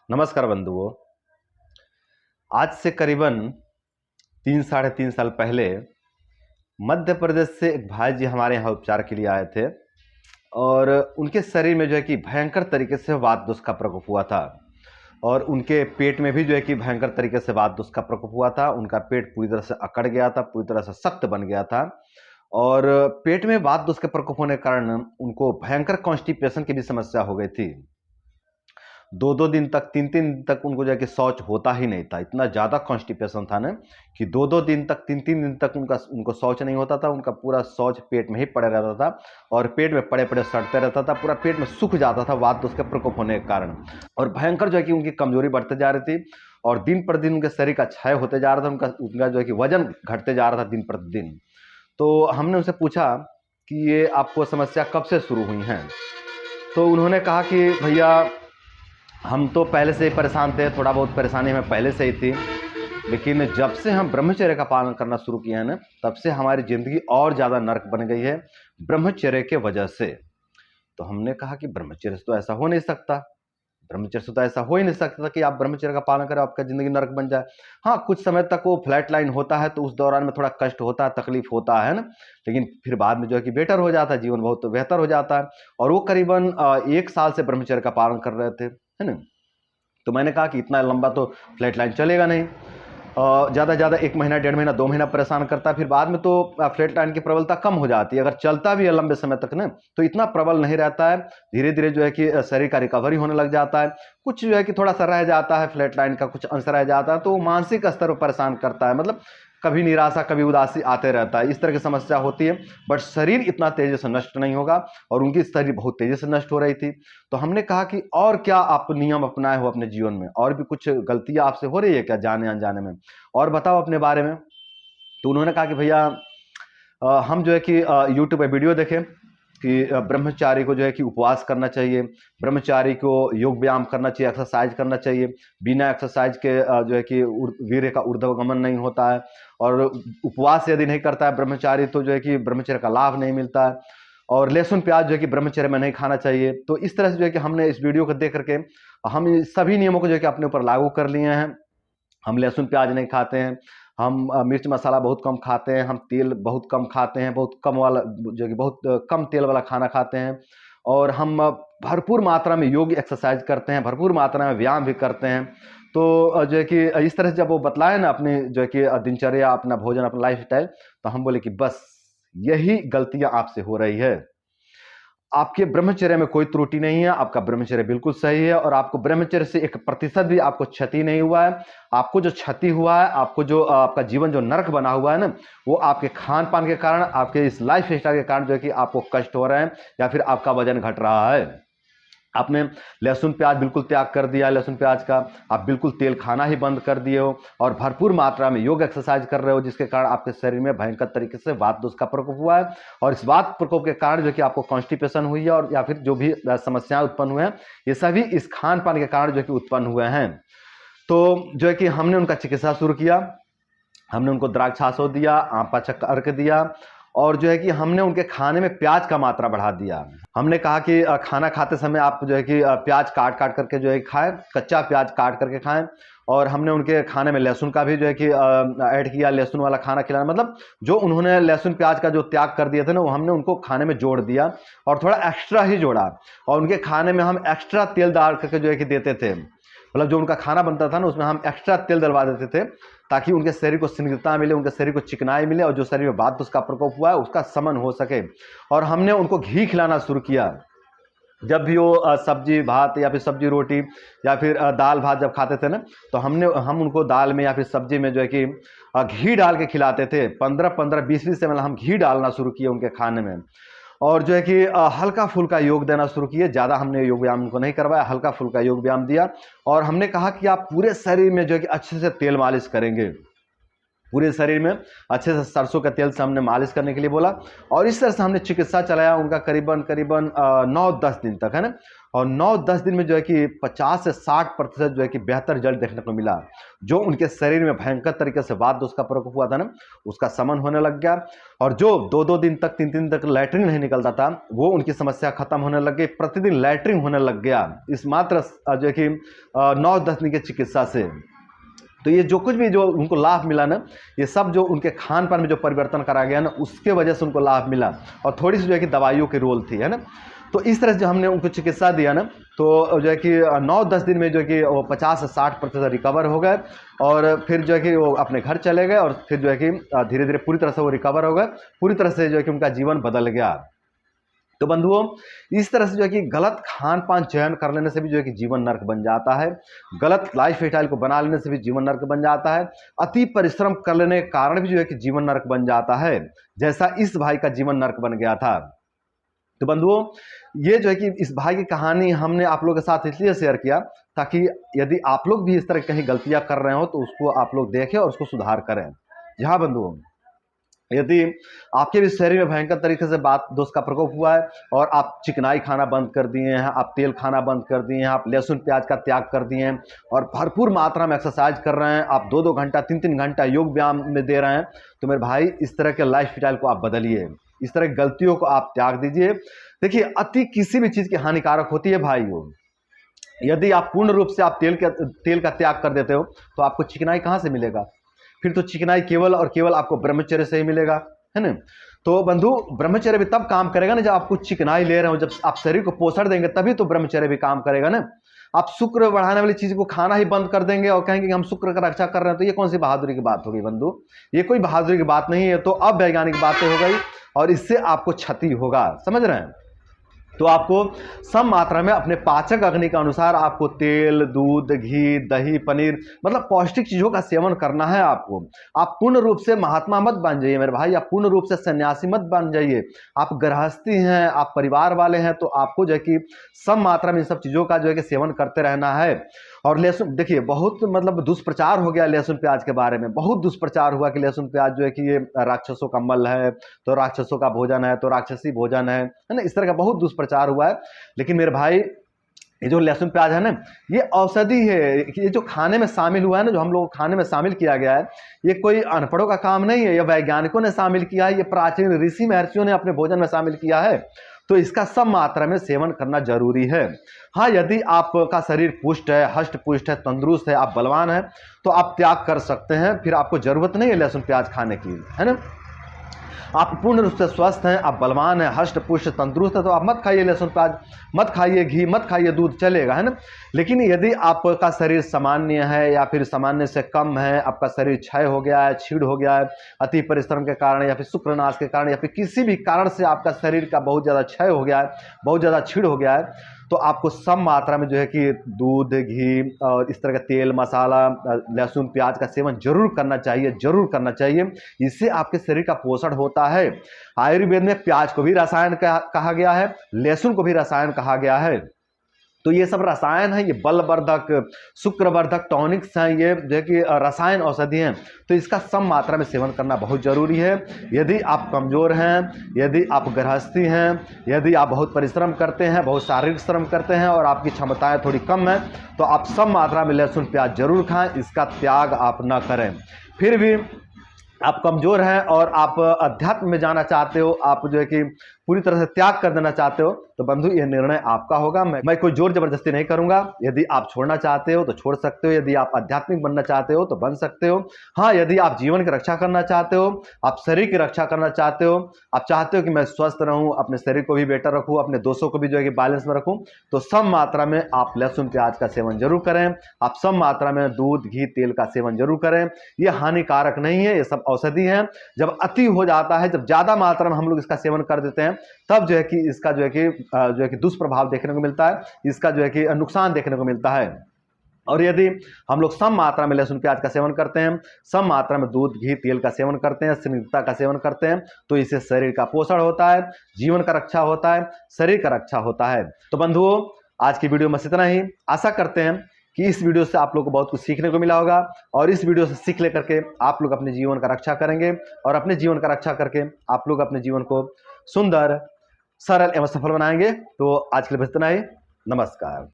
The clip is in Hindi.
नमस्कार बंधुओं। आज से करीबन 3 साढ़े 3 साल पहले मध्य प्रदेश से एक भाई जी हमारे यहाँ उपचार के लिए आए थे और उनके शरीर में जो है कि भयंकर तरीके से वात दोष का प्रकोप हुआ था और उनके पेट में भी जो है कि भयंकर तरीके से वात दोष का प्रकोप हुआ था। उनका पेट पूरी तरह से अकड़ गया था, पूरी तरह से सख्त बन गया था और पेट में वात दोष के प्रकोप होने के कारण उनको भयंकर कॉन्स्टिपेशन की भी समस्या हो गई थी। 2-2 दिन तक 3-3 दिन तक उनको जो है कि शौच होता ही नहीं था। इतना ज़्यादा कॉन्स्टिपेशन था ना कि 2-2 दिन तक 3-3 दिन तक उनको शौच नहीं होता था। उनका पूरा शौच पेट में ही पड़े रहता था और पेट में पड़े पड़े सड़ते रहता था, पूरा पेट में सूख जाता था वात दोष के प्रकोप होने के कारण। और भयंकर जो है कि उनकी कमजोरी बढ़ते जा रही थी और दिन पर दिन उनके शरीर का क्षय होते जा रहा था। उनका जो है कि वजन घटते जा रहा था दिन प्रतिदिन। तो हमने उनसे पूछा कि ये आपको समस्या कब से शुरू हुई हैं? तो उन्होंने कहा कि भैया हम तो पहले से ही परेशान थे, थोड़ा बहुत परेशानी हमें पहले से ही थी, लेकिन जब से हम ब्रह्मचर्य का पालन करना शुरू किया है ना, तब से हमारी ज़िंदगी और ज़्यादा नरक बन गई है ब्रह्मचर्य के वजह से। तो हमने कहा कि ब्रह्मचर्य से तो ऐसा हो नहीं सकता, ब्रह्मचर्य से तो ऐसा हो ही नहीं सकता कि आप ब्रह्मचर्य का पालन करें आपका ज़िंदगी नरक बन जाए। हाँ, कुछ समय तक वो फ्लैट लाइन होता है तो उस दौरान में थोड़ा कष्ट होता है, तकलीफ होता है ना, लेकिन फिर बाद में जो है कि बेटर हो जाता है, जीवन बहुत बेहतर हो जाता है। और वो करीबन 1 साल से ब्रह्मचर्य का पालन कर रहे थे, है ना। तो मैंने कहा कि इतना लंबा तो फ्लैट लाइन चलेगा नहीं, ज़्यादा से ज़्यादा 1 महीना 1.5 महीना 2 महीना परेशान करता है, फिर बाद में तो फ्लैट लाइन की प्रबलता कम हो जाती है। अगर चलता भी है लंबे समय तक ना तो इतना प्रबल नहीं रहता है, धीरे धीरे जो है कि शरीर का रिकवरी होने लग जाता है। कुछ जो है कि थोड़ा सा रह जाता है, फ्लैट लाइन का कुछ अंश रह जाता है, तो वो मानसिक स्तर पर परेशान करता है, मतलब कभी निराशा कभी उदासी आते रहता है, इस तरह की समस्या होती है। बट शरीर इतना तेजी से नष्ट नहीं होगा और उनकी शरीर बहुत तेजी से नष्ट हो रही थी। तो हमने कहा कि और क्या आप नियम अपनाए हो अपने जीवन में, और भी कुछ गलतियां आपसे हो रही है क्या जाने अनजाने में, और बताओ अपने बारे में। तो उन्होंने कहा कि भैया हम जो है कि यूट्यूब पे वीडियो देखें कि ब्रह्मचारी को जो है कि उपवास करना चाहिए, ब्रह्मचारी को योग व्यायाम करना चाहिए, एक्सरसाइज करना चाहिए। बिना एक्सरसाइज के जो है कि वीर्य का ऊर्ध्वगमन नहीं होता है और उपवास यदि नहीं करता है ब्रह्मचारी तो जो है कि ब्रह्मचर्य का लाभ नहीं मिलता है। और लहसुन प्याज जो है कि ब्रह्मचर्य में नहीं खाना चाहिए। तो इस तरह से जो है कि हमने इस वीडियो को देख करके हम सभी नियमों को जो है कि अपने ऊपर लागू कर लिए हैं। हम लहसुन प्याज नहीं खाते हैं, हम मिर्च मसाला बहुत कम खाते हैं, हम तेल बहुत कम खाते हैं, बहुत कम वाला जो कि बहुत कम तेल वाला खाना खाते हैं और हम भरपूर मात्रा में योग एक्सरसाइज करते हैं, भरपूर मात्रा में व्यायाम भी करते हैं। तो जो है कि इस तरह से जब वो बतलाए ना अपनी जो है कि दिनचर्या, अपना भोजन, अपना लाइफ स्टाइल, तो हम बोले कि बस यही गलतियां आपसे हो रही है। आपके ब्रह्मचर्य में कोई त्रुटि नहीं है, आपका ब्रह्मचर्य बिल्कुल सही है और आपको ब्रह्मचर्य से 1% भी आपको क्षति नहीं हुआ है। आपको जो क्षति हुआ है, आपको जो आपका जीवन जो नरक बना हुआ है ना, वो आपके खान पान के कारण, आपके इस लाइफ स्टाइल के कारण जो है कि आपको कष्ट हो रहे हैं या फिर आपका वजन घट रहा है। आपने लहसुन प्याज बिल्कुल त्याग कर दिया, लहसुन प्याज का आप बिल्कुल तेल खाना ही बंद कर दिए हो और भरपूर मात्रा में योग एक्सरसाइज कर रहे हो, जिसके कारण आपके शरीर में भयंकर तरीके से वात दोष का प्रकोप हुआ है और इस वात प्रकोप के कारण जो कि आपको कॉन्स्टिपेशन हुई है और या फिर जो भी समस्याएं उत्पन्न हुए हैं, ये सभी इस खान पान के कारण जो कि उत्पन्न हुए हैं। तो जो है कि हमने उनका चिकित्सा शुरू किया, हमने उनको द्राक्षाशो दिया, आंपा अर्क दिया और जो है कि हमने उनके खाने में प्याज का मात्रा बढ़ा दिया। हमने कहा कि खाना खाते समय आप जो है कि प्याज काट काट करके जो है खाएं, कच्चा प्याज काट करके खाएं और हमने उनके खाने में लहसुन का भी जो है कि ऐड किया, लहसुन वाला खाना खिलाना, मतलब जो उन्होंने लहसुन प्याज का जो त्याग कर दिया था ना, वो हमने उनको खाने में जोड़ दिया और थोड़ा एक्स्ट्रा ही जोड़ा और उनके खाने में हम एक्स्ट्रा तेल डाल करके जो है कि देते थे। मतलब जो उनका खाना बनता था ना, उसमें हम एक्स्ट्रा तेल डलवा देते थे ताकि उनके शरीर को स्निग्धता मिले, उनके शरीर को चिकनाई मिले और जो शरीर में वात दोष का प्रकोप हुआ है उसका शमन हो सके। और हमने उनको घी खिलाना शुरू किया। जब भी वो सब्जी भात या फिर सब्जी रोटी या फिर दाल भात जब खाते थे ना, तो हम उनको दाल में या फिर सब्जी में जो है कि घी डाल के खिलाते थे। 15-15 20-20 ml हम घी डालना शुरू किए उनके खाने में और जो है कि हल्का फुल्का योग देना शुरू किए। ज़्यादा हमने योग व्यायाम उनको नहीं करवाया, हल्का फुल्का योग व्यायाम दिया और हमने कहा कि आप पूरे शरीर में जो है कि अच्छे से तेल मालिश करेंगे। पूरे शरीर में अच्छे से सरसों का तेल से हमने मालिश करने के लिए बोला। और इस तरह से हमने चिकित्सा चलाया उनका करीबन 9-10 दिन तक, है ना। और 9-10 दिन में जो है कि 50 से 60% जो है कि बेहतर रिजल्ट देखने को मिला। जो उनके शरीर में भयंकर तरीके से वात दोष का प्रकोप हुआ था ना, उसका शमन होने लग गया। और जो 2-2 दिन तक 3-3 दिन तक लैट्रिन नहीं निकलता था, वो उनकी समस्या खत्म होने लग गई। प्रतिदिन लैट्रिन होने लग गया इस मात्र जो है कि 9-10 दिन की चिकित्सा से। तो ये जो कुछ भी जो उनको लाभ मिला ना, ये सब जो उनके खान पान में जो परिवर्तन करा गया ना, उसके वजह से उनको लाभ मिला। और थोड़ी सी जो है कि दवाइयों की रोल थी, है ना। तो इस तरह से जो हमने उनको चिकित्सा दिया ना, तो जो है कि 9-10 दिन में जो है कि वो 50 से 60% रिकवर हो गए। और फिर जो है कि वो अपने घर चले गए। और फिर जो है कि धीरे धीरे पूरी तरह से वो रिकवर हो गए, पूरी तरह से जो है कि उनका जीवन बदल गया। तो बंधुओं, इस तरह से जो है कि गलत खान पान चयन कर लेने से भी जो है कि जीवन नर्क बन जाता है। गलत लाइफ स्टाइल को बना लेने से भी जीवन नर्क बन जाता है। अति परिश्रम कर लेने के कारण भी जो है कि जीवन नर्क बन जाता है, जैसा इस भाई का जीवन नर्क बन गया था। तो बंधुओं, ये जो है कि इस भाई की कहानी हमने आप लोगों के साथ इसलिए शेयर किया ताकि यदि आप लोग भी इस तरह कहीं गलतियां कर रहे हो तो उसको आप लोग देखें और उसको सुधार करें। जहां बंधुओं, यदि आपके भी शरीर में भयंकर तरीके से वात दोष का प्रकोप हुआ है और आप चिकनाई खाना बंद कर दिए हैं, आप तेल खाना बंद कर दिए हैं, आप लहसुन प्याज का त्याग कर दिए हैं और भरपूर मात्रा में एक्सरसाइज कर रहे हैं, आप 2-2 घंटा 3-3 घंटा योग व्यायाम में दे रहे हैं, तो मेरे भाई इस तरह के लाइफ स्टाइल को आप बदलिए, इस तरह की गलतियों को आप त्याग दीजिए। देखिए, अति किसी भी चीज़ की हानिकारक होती है भाइयों। यदि आप पूर्ण रूप से आप तेल का त्याग कर देते हो तो आपको चिकनाई कहाँ से मिलेगा? फिर तो चिकनाई केवल और केवल आपको ब्रह्मचर्य से ही मिलेगा, है ना। तो बंधु, ब्रह्मचर्य भी तब काम करेगा ना जब आप कुछ चिकनाई ले रहे हो, जब आप शरीर को पोषण देंगे तभी तो ब्रह्मचर्य भी काम करेगा ना। आप शुक्र बढ़ाने वाली चीज को खाना ही बंद कर देंगे और कहेंगे कि हम शुक्र का रक्षा कर रहे हैं, तो ये कौन सी बहादुरी की बात होगी बंधु? ये कोई बहादुरी की बात नहीं है, तो अवैज्ञानिक बातें हो गई और इससे आपको क्षति होगा, समझ रहे हैं। तो आपको सम मात्रा में अपने पाचक अग्नि के अनुसार आपको तेल, दूध, घी, दही, पनीर, मतलब पौष्टिक चीजों का सेवन करना है आपको। आप पूर्ण रूप से महात्मा मत बन जाइए मेरे भाई, आप पूर्ण रूप से सन्यासी मत बन जाइए। आप गृहस्थी हैं, आप परिवार वाले हैं, तो आपको जो है कि सम मात्रा में इन सब चीजों का जो है कि सेवन करते रहना है। और लहसुन, देखिए बहुत मतलब दुष्प्रचार हो गया लहसुन प्याज के बारे में, बहुत दुष्प्रचार हुआ कि लहसुन प्याज जो है कि ये राक्षसों का मल है, तो राक्षसों का भोजन है, तो राक्षसी भोजन है ना, इस तरह का बहुत दुष्प्रचार हुआ है। लेकिन मेरे भाई, ये जो लहसुन प्याज है ना, ये औषधि है। ये जो खाने में शामिल हुआ है ना, जो हम लोग खाने में शामिल किया गया है, ये कोई अनपढ़ों का काम नहीं है, ये वैज्ञानिकों ने शामिल किया है, ये प्राचीन ऋषि महर्षियों ने अपने भोजन में शामिल किया है। तो इसका सब मात्रा में सेवन करना जरूरी है। हाँ, यदि आपका शरीर पुष्ट है, हष्ट पुष्ट है, तंदुरुस्त है, आप बलवान है, तो आप त्याग कर सकते हैं, फिर आपको जरूरत नहीं है लहसुन प्याज खाने की, है ना। आप पूर्ण रूप से स्वस्थ हैं, आप बलवान हैं, हष्ट पुष्ट तंदुरुस्त है, तो आप मत खाइए लहसुन प्याज, मत खाइए घी, मत खाइए दूध, चलेगा, है ना। लेकिन यदि आपका शरीर सामान्य है या फिर सामान्य से कम है, आपका शरीर क्षय हो गया है, छीड़ हो गया है अति परिश्रम के कारण या फिर शुक्रनाश के कारण या फिर किसी भी कारण से आपका शरीर का बहुत ज़्यादा क्षय हो गया है, बहुत ज़्यादा छीड़ हो गया है, तो आपको सम मात्रा में जो है कि दूध, घी और इस तरह का तेल, मसाला, लहसुन प्याज का सेवन जरूर करना चाहिए, जरूर करना चाहिए। इससे आपके शरीर का पोषण होता है। आयुर्वेद में प्याज को भी रसायन कहा गया है, लहसुन को भी रसायन कहा गया है। तो ये सब रसायन है, ये बलवर्धक, शुक्रवर्धक, टॉनिक्स हैं, ये जो है कि रसायन औषधि हैं। तो इसका सम मात्रा में सेवन करना बहुत जरूरी है। यदि आप कमजोर हैं, यदि आप गृहस्थी हैं, यदि आप बहुत परिश्रम करते हैं, बहुत शारीरिक श्रम करते हैं और आपकी क्षमताएं थोड़ी कम हैं, तो आप सम मात्रा में लहसुन प्याज जरूर खाएं, इसका त्याग आप न करें। फिर भी आप कमजोर हैं और आप अध्यात्म में जाना चाहते हो, आप जो है कि पूरी तरह से त्याग कर देना चाहते हो, तो बंधु यह निर्णय आपका होगा। मैं कोई जोर जबरदस्ती नहीं करूंगा। यदि आप छोड़ना चाहते हो तो छोड़ सकते हो, यदि आप आध्यात्मिक बनना चाहते हो तो बन सकते हो। हाँ, यदि आप जीवन की रक्षा करना चाहते हो, आप शरीर की रक्षा करना चाहते हो, आप चाहते हो कि मैं स्वस्थ रहूं, अपने शरीर को भी बेटर रखूं, अपने दोषों को भी जो है कि बैलेंस में रखूं, तो सम मात्रा में आप लहसुन प्याज का सेवन जरूर करें। आप सम मात्रा में दूध, घी, तेल का सेवन जरूर करें। ये हानिकारक नहीं है, ये सब औषधि है। जब अति हो जाता है, जब ज्यादा मात्रा में हम लोग इसका सेवन कर देते हैं, तब जो है कि इसका जो है कि दुष्प्रभाव देखने को मिलता है, इसका जो है कि नुकसान देखने को मिलता है। और यदि हम लोग सम मात्रा में लहसुन प्याज का सेवन करते हैं, सम मात्रा में दूध, घी, तेल का सेवन करते हैं, स्निग्धता का सेवन करते हैं, तो इससे शरीर का पोषण होता है, जीवन का रक्षा होता है, शरीर का रक्षा होता है। तो बंधुओं, आज की वीडियो में इतना ही। आशा करते हैं कि इस वीडियो से आप लोग को बहुत कुछ सीखने को मिला होगा और इस वीडियो से सीख लेकर के आप लोग अपने जीवन का रक्षा करेंगे और अपने जीवन का रक्षा करके आप लोग अपने जीवन को सुंदर, सरल एवं सफल बनाएंगे। तो आज के लिए बस इतना ही। नमस्कार।